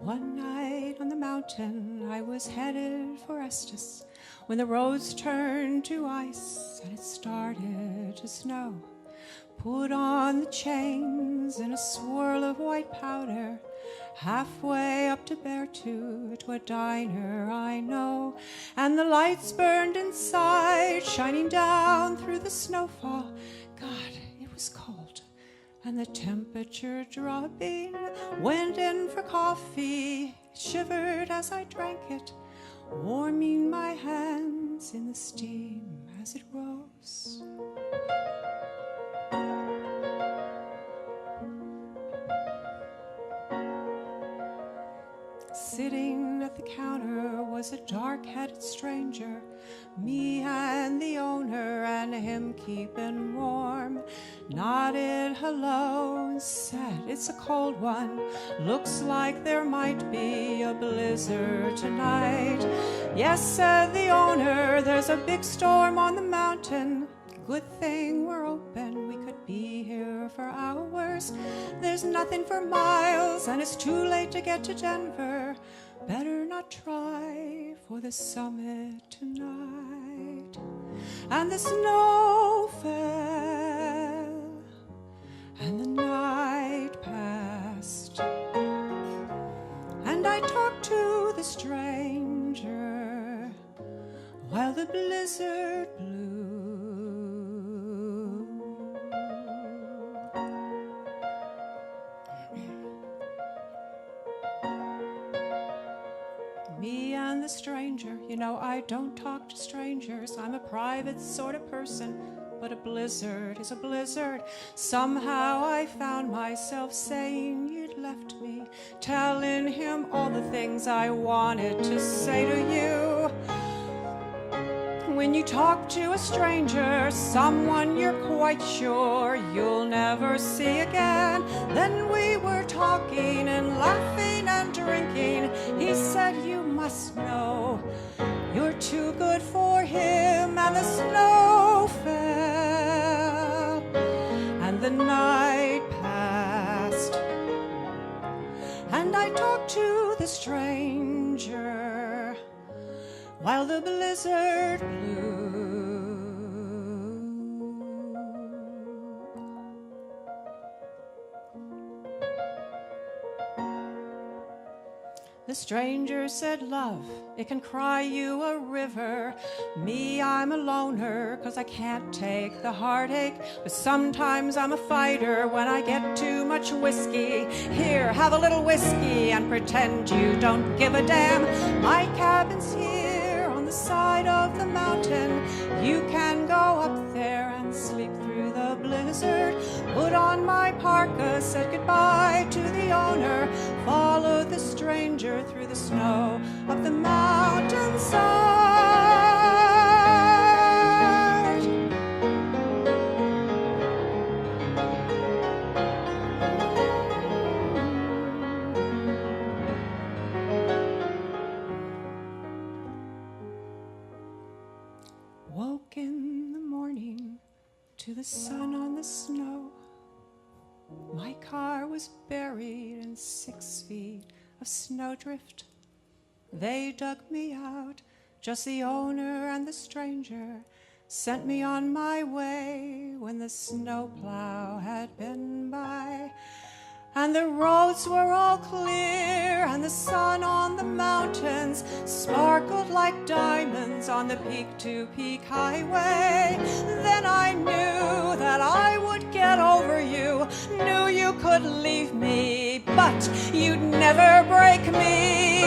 One night on the mountain I was headed for Estes when the roads turned to ice and it started to snow. Put on the chains in a swirl of white powder, halfway up to Beartooth, to a diner I know. And the lights burned inside, shining down through the snowfall. God, it was cold, and the temperature dropping. Went in for coffee, shivered as I drank it, warming my hands in the steam as it rose. Sitting at the counter was a dark-headed stranger, me and the owner and him keeping warm. Nodded hello and said, "It's a cold one. Looks like there might be a blizzard tonight." "Yes," said the owner, "there's a big storm on the mountain. Good thing we're open, we could be here for hours. There's nothing for miles, and it's too late to get to Denver. Better not try for the summit tonight." And the snow fell, and the night passed, and I talked to the stranger while the blizzard blew. Me and the stranger, you know, I don't talk to strangers. I'm a private sort of person, but a blizzard is a blizzard. Somehow I found myself saying you'd left me, telling him all the things I wanted to say to you. When you talk to a stranger, someone you're quite sure you'll never see again. Then we were talking and laughing and drinking. He said, "You must know you're too good for him." And the snow fell, and the night passed, and I talked to the stranger while the blizzard blew. The stranger said, "Love, it can cry you a river. Me, I'm a loner, 'cause I can't take the heartache. But sometimes I'm a fighter when I get too much whiskey. Here, have a little whiskey and pretend you don't give a damn. My cabin's here on the side of the mountain. You can go up there and sleep through the blizzard." Put on my parka, said goodbye to the owner, followed the stranger through the snow up the mountainside. Woke in the morning to the sun on the snow. My car was buried in 6 feet of snowdrift. They dug me out, just the owner and the stranger, sent me on my way when the snowplow had been by. And the roads were all clear, and the sun on the mountains sparkled like diamonds on the peak-to-peak highway. Then I knew that I would get over you, knew you could leave me, but you'd never break me.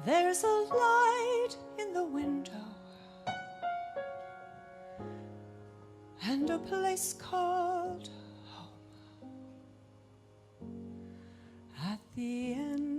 There's a light in the window and a place called home at the end